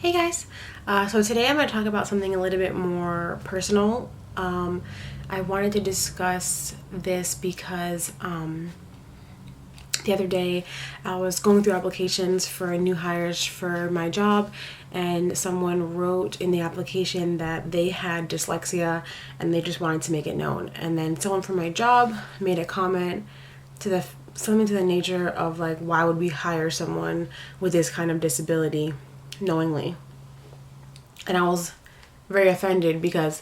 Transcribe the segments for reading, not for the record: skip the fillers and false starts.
Hey guys, so today I'm going to talk about something a little bit more personal. I wanted to discuss this because the other day I was going through applications for new hires for my job, and someone wrote in the application that they had dyslexia and they just wanted to make it known. And then someone from my job made a comment to something to the nature of like, why would we hire someone with this kind of disability knowingly? And I was very offended because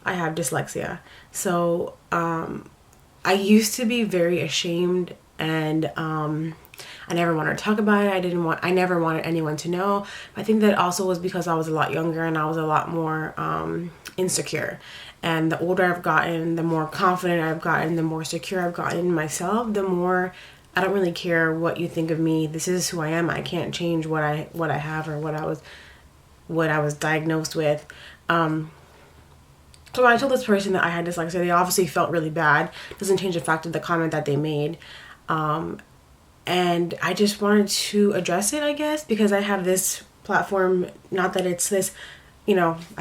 I have dyslexia. So I used to be very ashamed, and I never wanted to talk about it. I never wanted anyone to know. I think that also was because I was a lot younger and I was a lot more insecure. And the older I've gotten, the more confident I've gotten, the more secure I've gotten in myself, the more I don't really care what you think of me. This is who I am. I can't change what I have or what I was diagnosed with. So when I told this person that I had dyslexia, they obviously felt really bad. Doesn't change the fact of the comment that they made. And I just wanted to address it, I guess, because I have this platform. Not that it's this, I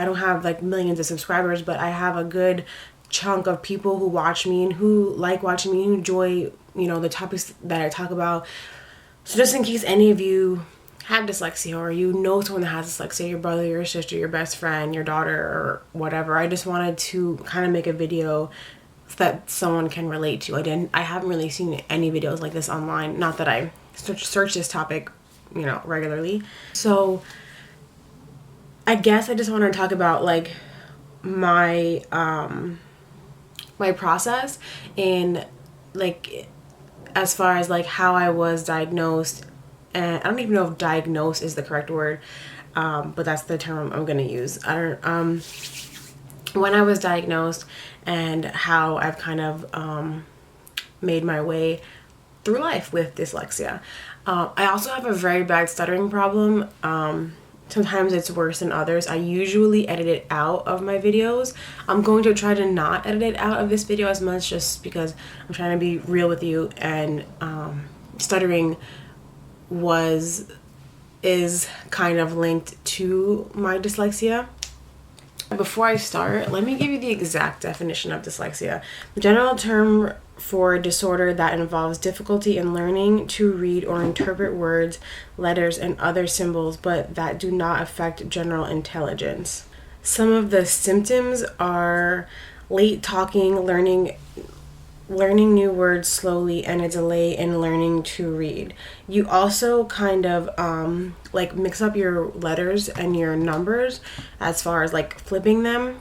don't have like millions of subscribers, but I have a good chunk of people who watch me and who like watching me, who enjoy, the topics that I talk about. So just in case any of you have dyslexia, or you know someone that has dyslexia, your brother, your sister, your best friend, your daughter, or whatever, I just wanted to kind of make a video that someone can relate to. I haven't really seen any videos like this online, not that I search this topic regularly. So I guess I just want to talk about like my my process in like as far as like how I was diagnosed. And I don't even know if diagnose is the correct word, but that's the term I'm gonna use. When I was diagnosed and how I've kind of made my way through life with dyslexia. I also have a very bad stuttering problem. Sometimes it's worse than others. I usually edit it out of my videos. I'm going to try to not edit it out of this video as much, just because I'm trying to be real with you, and stuttering is kind of linked to my dyslexia. Before I start, let me give you the exact definition of dyslexia. The general term for a disorder that involves difficulty in learning to read or interpret words, letters, and other symbols, but that do not affect general intelligence. Some of the symptoms are late talking, learning new words slowly, and a delay in learning to read. You also kind of like mix up your letters and your numbers as far as like flipping them.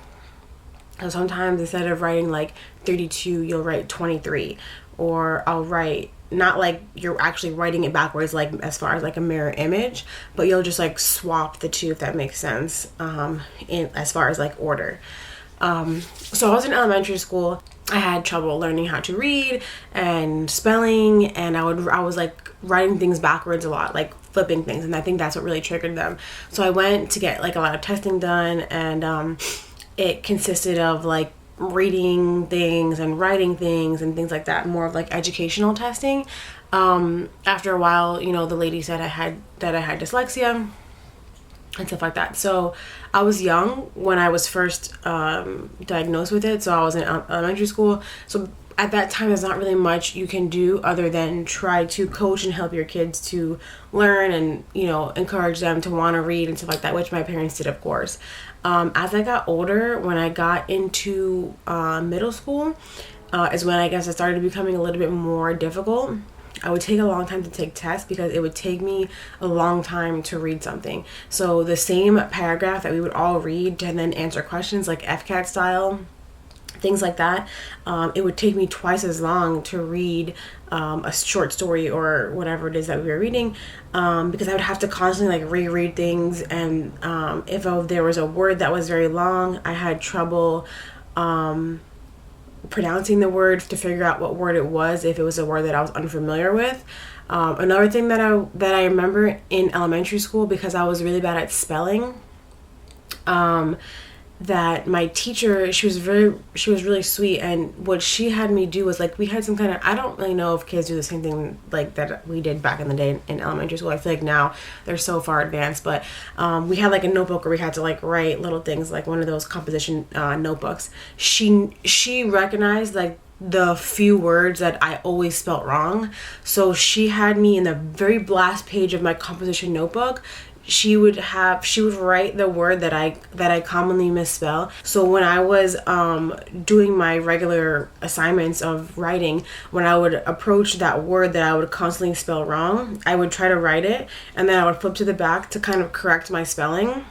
So sometimes instead of writing like 32, you'll write 23, or I'll write, not like you're actually writing it backwards, like as far as like a mirror image, but you'll just like swap the two, if that makes sense, in as far as like order. So I was in elementary school. I had trouble learning how to read and spelling, and I was like writing things backwards a lot, like flipping things, and I think that's what really triggered them. So I went to get like a lot of testing done, and it consisted of like reading things and writing things and things like that, more of like educational testing. After a while, the lady said I had dyslexia and stuff like that. So I was young when I was first diagnosed with it. So I was in elementary school. So at that time, there's not really much you can do other than try to coach and help your kids to learn, and encourage them to want to read and stuff like that, which my parents did, of course. As I got older, when I got into middle school, is when I guess it started becoming a little bit more difficult. I would take a long time to take tests because it would take me a long time to read something. So the same paragraph that we would all read and then answer questions like FCAT style, things like that, it would take me twice as long to read a short story or whatever it is that we were reading, because I would have to constantly like reread things. And if there was a word that was very long, I had trouble pronouncing the word to figure out what word it was if it was a word that I was unfamiliar with. Another thing that I remember in elementary school, because I was really bad at spelling, that my teacher, she was really sweet, and what she had me do was like, we had some kind of, I don't really know if kids do the same thing like that we did back in the day in elementary school. I feel like now they're so far advanced, but we had like a notebook where we had to like write little things, like one of those composition notebooks. She recognized like the few words that I always spelt wrong, so she had me in the very last page of my composition notebook. She would write the word that I commonly misspell. So when I was doing my regular assignments of writing, when I would approach that word that I would constantly spell wrong, I would try to write it, and then I would flip to the back to kind of correct my spelling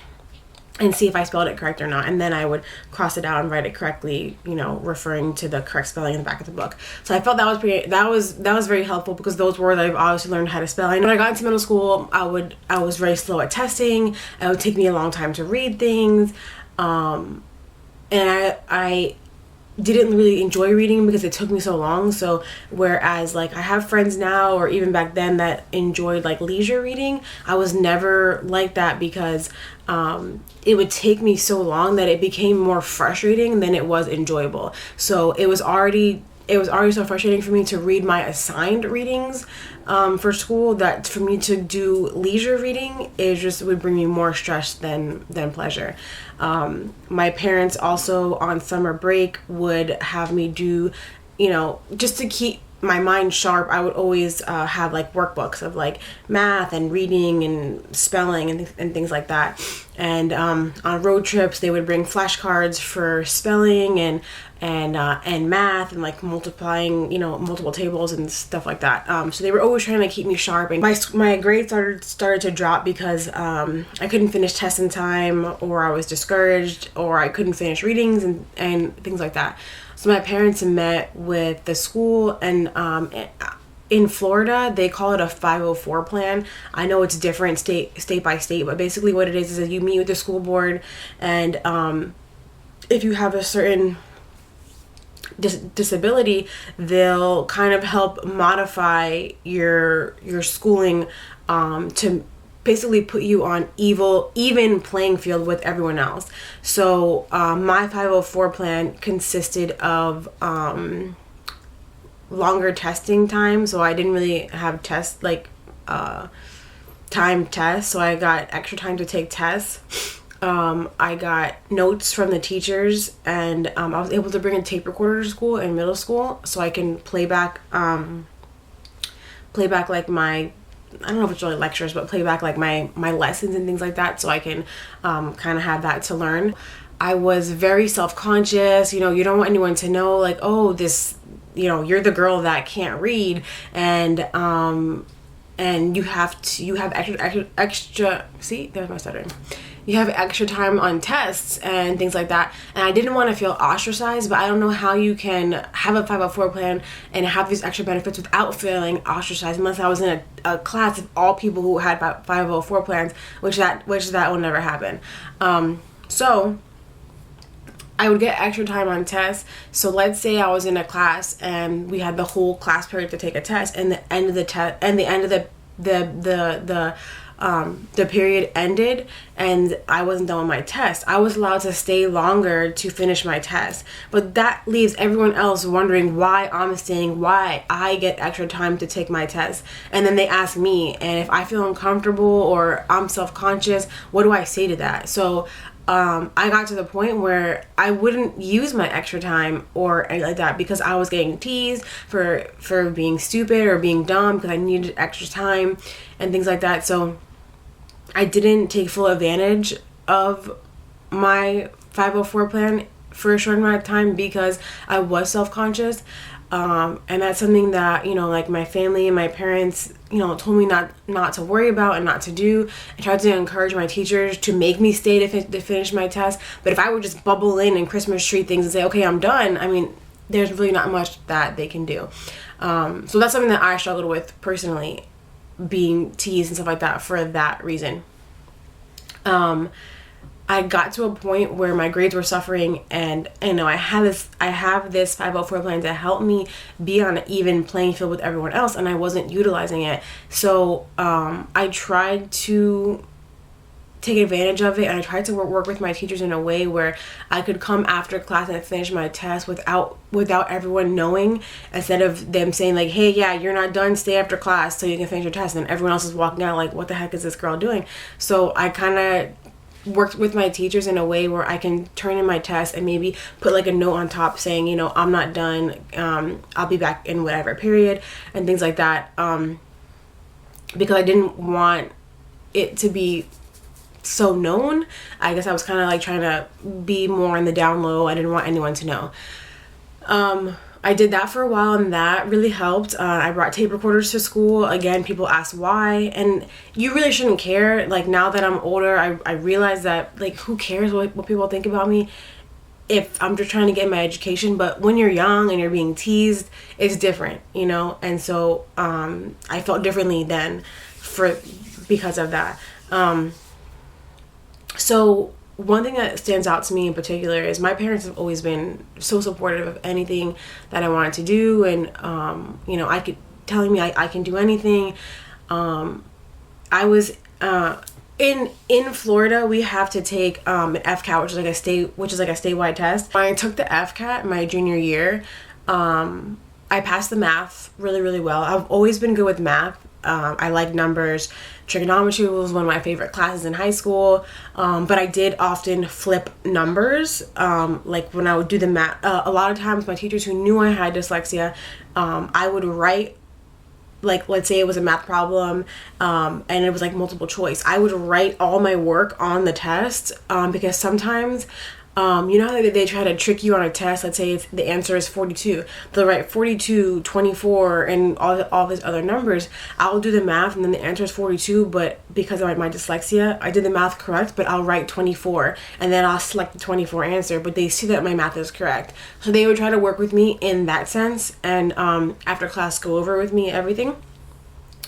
and see if I spelled it correct or not, and then I would cross it out and write it correctly, referring to the correct spelling in the back of the book. So I felt that was very helpful, because those words I've obviously learned how to spell. And when I got into middle school, I was very slow at testing. It would take me a long time to read things, and I didn't really enjoy reading because it took me so long. So whereas like I have friends now, or even back then, that enjoyed like leisure reading, I was never like that, because it would take me so long that it became more frustrating than it was enjoyable. So it was already so frustrating for me to read my assigned readings for school, that for me to do leisure reading, it just would bring me more stress than pleasure. My parents also on summer break would have me do, just to keep my mind sharp, I would always have like workbooks of like math and reading and spelling and things like that. And on road trips, they would bring flashcards for spelling and math, and like multiplying, multiple tables and stuff like that. So they were always trying to keep me sharp, and my grades started to drop because I couldn't finish tests in time, or I was discouraged, or I couldn't finish readings and things like that. So my parents met with the school, and in Florida, they call it a 504 plan. I know it's different state by state, but basically what it is that you meet with the school board, and if you have a certain disability, they'll kind of help modify your schooling to basically put you on even playing field with everyone else. So my 504 plan consisted of longer testing time, so I didn't really have tests like timed tests, so I got extra time to take tests. I got notes from the teachers, and I was able to bring a tape recorder to school in middle school, so I can play back like my, I don't know if it's really lectures, but play back like my lessons and things like that, so I can kind of have that to learn. I was very self-conscious. You don't want anyone to know like, oh, this, you're the girl that can't read, and you have extra see, there's my stuttering. You have extra time on tests and things like that. And I didn't want to feel ostracized, but I don't know how you can have a 504 plan and have these extra benefits without feeling ostracized, unless I was in a class of all people who had 504 plans, which that will never happen. So I would get extra time on tests. So let's say I was in a class and we had the whole class period to take a test, and the end of the test and the end of the period ended and I wasn't done with my test. I was allowed to stay longer to finish my test, but that leaves everyone else wondering why I'm staying, why I get extra time to take my test. And then they ask me, and if I feel uncomfortable or I'm self-conscious, what do I say to that? So I got to the point where I wouldn't use my extra time or anything like that, because I was getting teased for being stupid or being dumb because I needed extra time and things like that. So I didn't take full advantage of my 504 plan for a short amount of time because I was self-conscious. And that's something that, like my family and my parents, told me not to worry about and not to do. I tried to encourage my teachers to make me stay to finish my test. But if I would just bubble in and Christmas tree things and say, okay, I'm done, I mean, there's really not much that they can do. So that's something that I struggled with personally, being teased and stuff like that for that reason. I got to a point where my grades were suffering, and I have this 504 plan to help me be on an even playing field with everyone else, and I wasn't utilizing it. So I tried to take advantage of it, and I tried to work with my teachers in a way where I could come after class and finish my test without everyone knowing, instead of them saying like, hey, yeah, you're not done, stay after class so you can finish your test, and everyone else is walking out like, what the heck is this girl doing? So I kind of worked with my teachers in a way where I can turn in my test and maybe put like a note on top saying, you know, I'm not done, I'll be back in whatever period, and things like that, because I didn't want it to be so known. I guess I was kind of like trying to be more on the down low. I didn't want anyone to know. I did that for a while, and that really helped. I brought tape recorders to school. Again, people asked why, and you really shouldn't care. Like, now that I'm older, I realize that, like, who cares what people think about me if I'm just trying to get my education. But when you're young and you're being teased, it's different, you know. And so I felt differently then because of that. So one thing that stands out to me in particular is my parents have always been so supportive of anything that I wanted to do, and you know, telling me I can do anything. I was in Florida, we have to take an FCAT, which is like a statewide test. When I took the FCAT my junior year, I passed the math really, really well. I've always been good with math. I like numbers. Trigonometry was one of my favorite classes in high school, but I did often flip numbers. Like when I would do the math, a lot of times my teachers who knew I had dyslexia, I would write, like, let's say it was a math problem, and it was like multiple choice. I would write all my work on the test, because sometimes, you know how they try to trick you on a test. Let's say if the answer is 42, they'll write 42, 24, and all these other numbers. I'll do the math, and then the answer is 42, but because of my dyslexia, I did the math correct, but I'll write 24, and then I'll select the 24 answer, but they see that my math is correct. So they would try to work with me in that sense, and after class go over with me everything.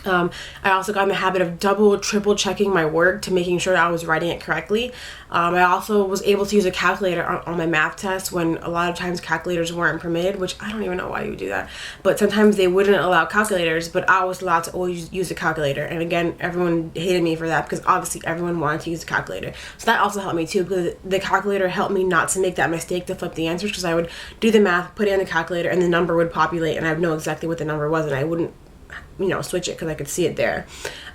I also got in the habit of triple checking my work to making sure that I was writing it correctly. I also was able to use a calculator on my math test when a lot of times calculators weren't permitted, which I don't even know why you would do that. But sometimes they wouldn't allow calculators, but I was allowed to always use a calculator. And again, everyone hated me for that because obviously everyone wanted to use a calculator. So that also helped me too, because the calculator helped me not to make that mistake to flip the answers, because I would do the math, put it in the calculator, and the number would populate, and I would know exactly what the number was, and I wouldn't, you know, switch it because I could see it there.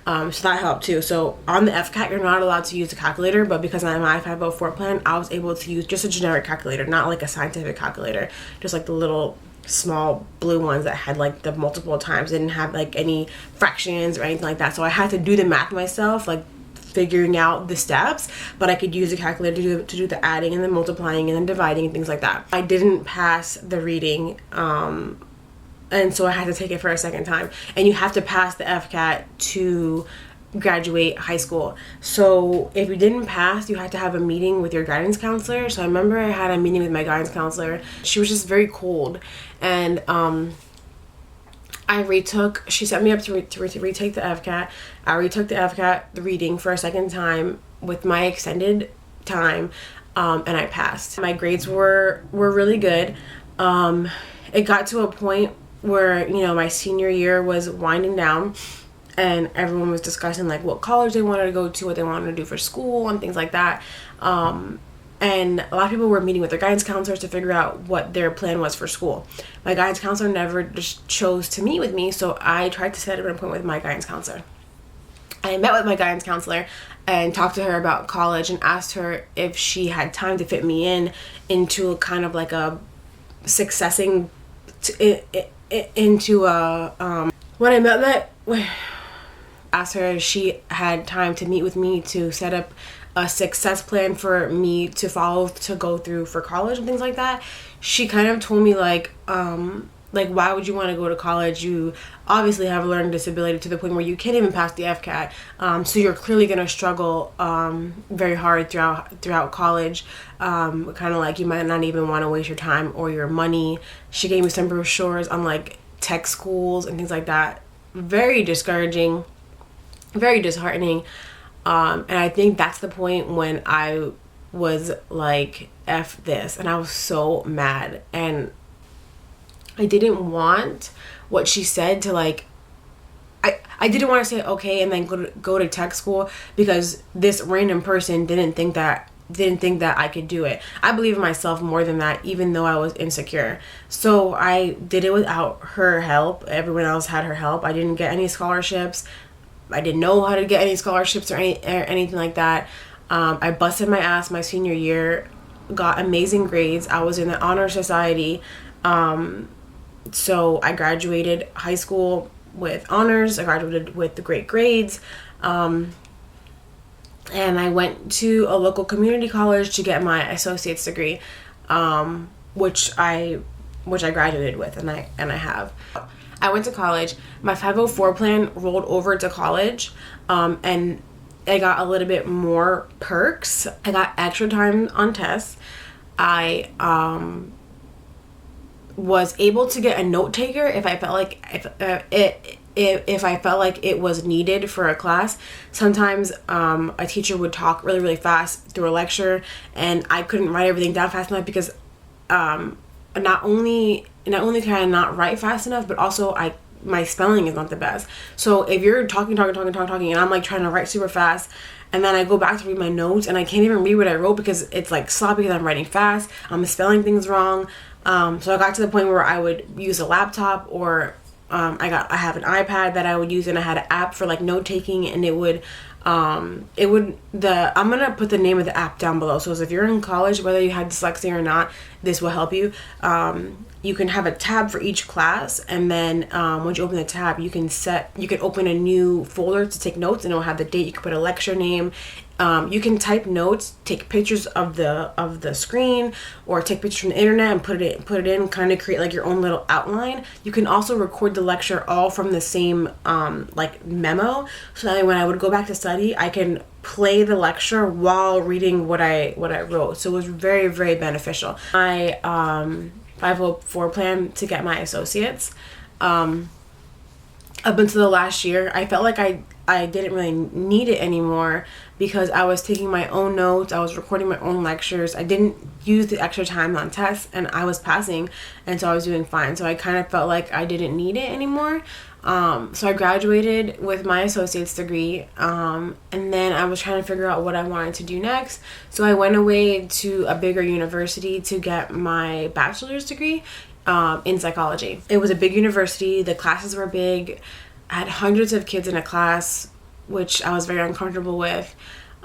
So that helped too. So on the FCAT, you're not allowed to use a calculator, but because I'm my 504 plan, I was able to use just a generic calculator, not like a scientific calculator, just like the little small blue ones that had like the multiple times, didn't have like any fractions or anything like that. So I had to do the math myself, like figuring out the steps, but I could use a calculator to do the adding and the multiplying and then dividing and things like that. I didn't pass the reading, and so I had to take it for a second time. And you have to pass the FCAT to graduate high school. So if you didn't pass, you had to have a meeting with your guidance counselor. So I remember I had a meeting with my guidance counselor. She was just very cold. And she set me up to retake the FCAT. I retook the FCAT, the reading, for a second time with my extended time, and I passed. My grades were really good. It got to a point where, you know, my senior year was winding down, and everyone was discussing like what college they wanted to go to, what they wanted to do for school, and things like that. And a lot of people were meeting with their guidance counselors to figure out what their plan was for school. My guidance counselor never just chose to meet with me, so I tried to set up an appointment with my guidance counselor. I met with my guidance counselor and talked to her about college and asked her if she had time to fit me into a kind of like a successing into a when I met asked her if she had time to meet with me to set up a success plan for me to follow to go through for college and things like that. She kind of told me like why would you want to go to college? You obviously have a learning disability to the point where you can't even pass the FCAT, so you're clearly going to struggle very hard throughout college. Kind of like you might not even want to waste your time or your money. She gave me some brochures on like tech schools and things like that. Very discouraging, very disheartening, and I think that's the point when I was like, F this, and I was so mad, and I didn't want what she said to like, I didn't want to say okay and then go to tech school because this random person didn't think that I could do it. I believe in myself more than that, even though I was insecure. So I did it without her help. Everyone else had her help. I didn't get any scholarships. I didn't know how to get any scholarships or anything like that. I busted my ass my senior year, got amazing grades. I was in the honor society. So I graduated high school with honors. I graduated with the great grades. And I went to a local community college to get my associate's degree, which I graduated with, and I have. I went to college. My 504 plan rolled over to college, and I got a little bit more perks. I got extra time on tests. I was able to get a note taker if I felt like if I felt like it was needed for a class. Sometimes a teacher would talk really, really fast through a lecture, and I couldn't write everything down fast enough because not only can I not write fast enough, but also my spelling is not the best. So if you're talking, and I'm like trying to write super fast, and then I go back to read my notes and I can't even read what I wrote because it's like sloppy because I'm writing fast, I'm spelling things wrong. So I got to the point where I would use a laptop, or I have an iPad that I would use, and I had an app for like note taking, and I'm gonna put the name of the app down below. So if you're in college, whether you had dyslexia or not, this will help you. You can have a tab for each class, and then once you open the tab, you can open a new folder to take notes, and it'll have the date. You can put a lecture name. You can type notes, take pictures of the screen, or take pictures from the internet and put it in, kind of create like your own little outline. You can also record the lecture all from the same like memo, so that when I would go back to study, I can play the lecture while reading what I wrote. So it was very, very beneficial. My 504 plan to get my associates, up until the last year, I felt like I didn't really need it anymore because I was taking my own notes, I was recording my own lectures, I didn't use the extra time on tests, and I was passing, and so I was doing fine. So I kind of felt like I didn't need it anymore. So I graduated with my associate's degree, and then I was trying to figure out what I wanted to do next. So I went away to a bigger university to get my bachelor's degree in psychology. It was a big university, the classes were big. I had hundreds of kids in a class, which I was very uncomfortable with.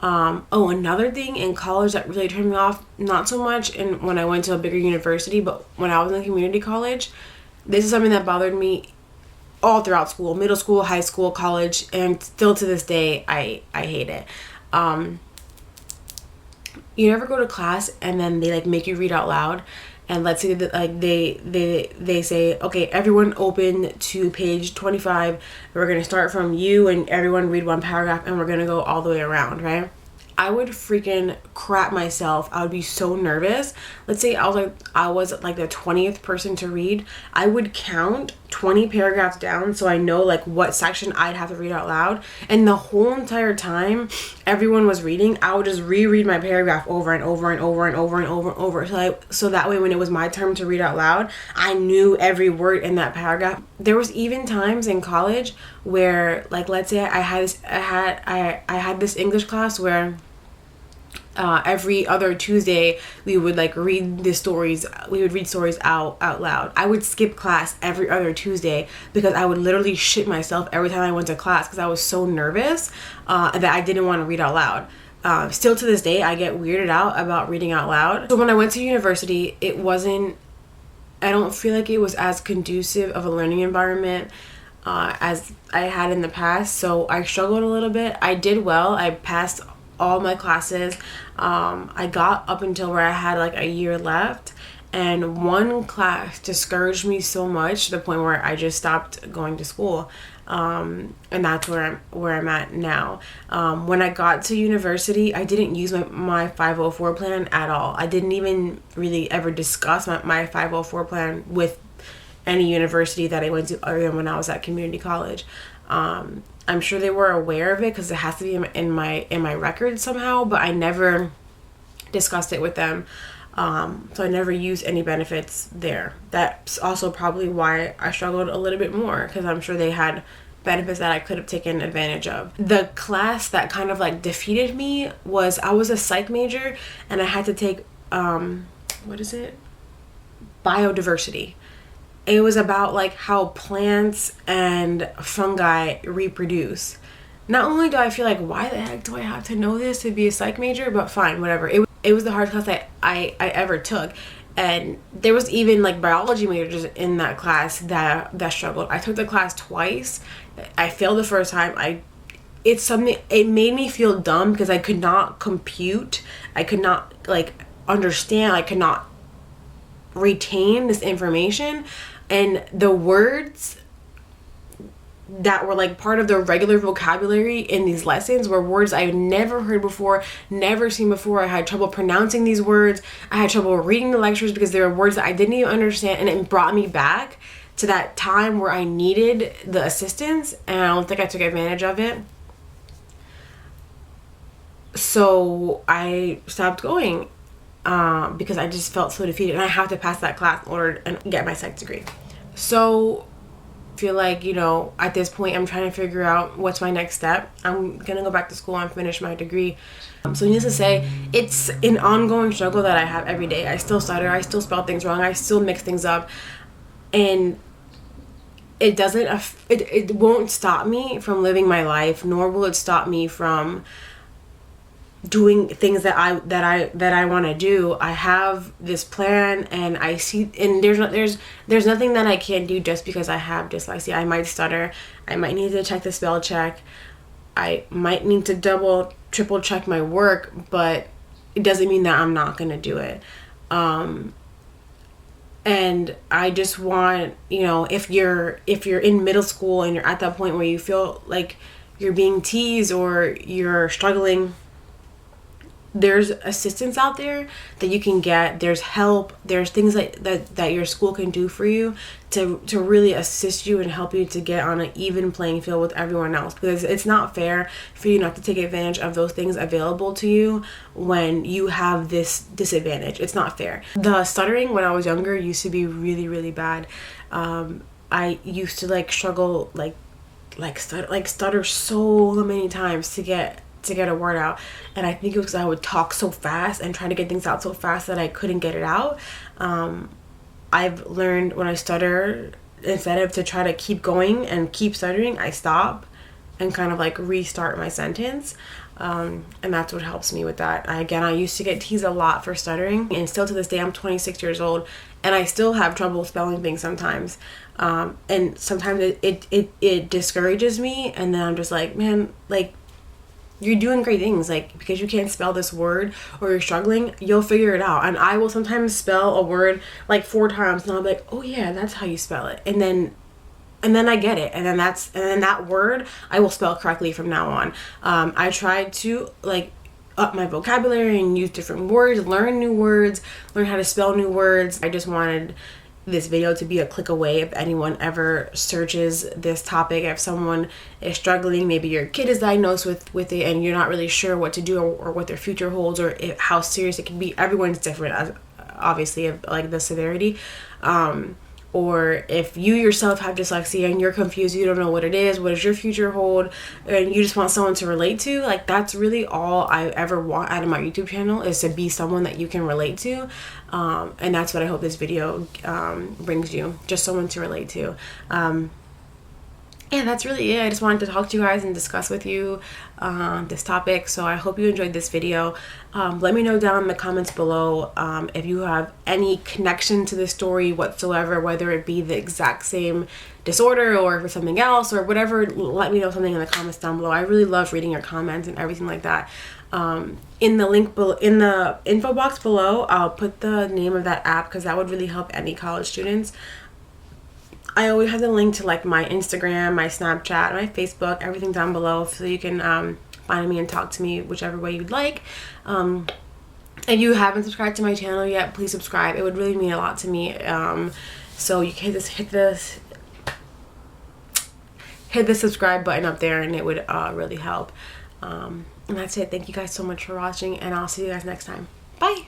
Another thing in college that really turned me off, not so much when I went to a bigger university, but when I was in community college, this is something that bothered me all throughout school, middle school, high school, college, and still to this day, I hate it. You never go to class and then they like make you read out loud, and let's say that like they say, okay, everyone open to page 25. We're gonna start from you, and everyone read one paragraph, and we're gonna go all the way around, right? I would freaking crap myself. I would be so nervous. Let's say I was like the 20th person to read. I would count 20 paragraphs down so I know like what section I'd have to read out loud. And the whole entire time everyone was reading, I would just reread my paragraph over and over and over and over and over and over. So that way when it was my turn to read out loud, I knew every word in that paragraph. There was even times in college where, like, let's say I had this English class where every other Tuesday we would like read stories out loud. I would skip class every other Tuesday because I would literally shit myself every time I went to class because I was so nervous that I didn't want to read out loud. Still to this day, I get weirded out about reading out loud. So when I went to university, I don't feel like it was as conducive of a learning environment as I had in the past. So I struggled a little bit. I did well. I passed all my classes. I got up until where I had like a year left, and one class discouraged me so much to the point where I just stopped going to school. And that's where I'm at now. When I got to university, I didn't use my 504 plan at all. I didn't even really ever discuss my 504 plan with any university that I went to other than when I was at community college. I'm sure they were aware of it because it has to be in my records somehow, but I never discussed it with them. So I never used any benefits there. That's also probably why I struggled a little bit more, because I'm sure they had benefits that I could have taken advantage of. The class that kind of like defeated me was, I was a psych major and I had to take what is it? Biodiversity. It was about like how plants and fungi reproduce. Not only do I feel like, why the heck do I have to know this to be a psych major, but fine, whatever. It was the hardest class I ever took. And there was even like biology majors in that class that struggled. I took the class twice. I failed the first time. It made me feel dumb because I could not compute. I could not like understand. I could not retain this information. And the words that were like part of the regular vocabulary in these lessons were words I've never heard before, never seen before. I had trouble pronouncing these words. I had trouble reading the lectures because there were words that I didn't even understand, and it brought me back to that time where I needed the assistance, and I don't think I took advantage of it. So I stopped going because I just felt so defeated, and I have to pass that class in order to get my psych degree. So feel like, you know, at this point I'm trying to figure out what's my next step. I'm gonna go back to school and finish my degree. So needless to say, it's an ongoing struggle that I have every day. I still stutter, I still spell things wrong, I still mix things up, and it won't stop me from living my life, nor will it stop me from doing things that I want to do. I have this plan, and I see, and there's nothing that I can't do just because I have dyslexia. I might stutter, I might need to check the spell check, I might need to triple check my work, but it doesn't mean that I'm not gonna do it. And I just want, you know, if you're in middle school and you're at that point where you feel like you're being teased or you're struggling, there's assistance out there that you can get. There's help. There's things that your school can do for you to really assist you and help you to get on an even playing field with everyone else, because it's not fair for you not to take advantage of those things available to you when you have this disadvantage. It's not fair. The stuttering when I was younger used to be really, really bad. I used to like struggle like stutter so many times to get a word out, and I think it was because I would talk so fast and try to get things out so fast that I couldn't get it out. I've learned when I stutter, instead of to try to keep going and keep stuttering, I stop and kind of like restart my sentence, and that's what helps me with that. I used to get teased a lot for stuttering, and still to this day I'm 26 years old and I still have trouble spelling things sometimes, and sometimes it discourages me, and then I'm just like, man, like, you're doing great things. Like, because you can't spell this word or you're struggling, you'll figure it out. And I will sometimes spell a word like 4 times and I'll be like, oh yeah, that's how you spell it. And then I get it. And then that word I will spell correctly from now on. I tried to like up my vocabulary and use different words, learn new words, learn how to spell new words. I just wanted this video to be a click away if anyone ever searches this topic. If someone is struggling, maybe your kid is diagnosed with it and you're not really sure what to do or what their future holds, or how serious it can be. Everyone's different, obviously, of like the severity. Or if you yourself have dyslexia and you're confused, you don't know what it is, what does your future hold, and you just want someone to relate to, like, that's really all I ever want out of my YouTube channel, is to be someone that you can relate to. And that's what I hope this video brings you, just someone to relate to. Yeah, that's really it. I just wanted to talk to you guys and discuss with you this topic. So I hope you enjoyed this video. Let me know down in the comments below if you have any connection to this story whatsoever, whether it be the exact same disorder or for something else or whatever. Let me know something in the comments down below. I really love reading your comments and everything like that. In the link below, in the info box below, I'll put the name of that app, because that would really help any college students. I always have the link to like my Instagram, my Snapchat, my Facebook, everything down below, so you can find me and talk to me whichever way you'd like. If you haven't subscribed to my channel yet, please subscribe. It would really mean a lot to me. So you can hit the subscribe button up there, and it would really help. And that's it. Thank you guys so much for watching, and I'll see you guys next time. Bye.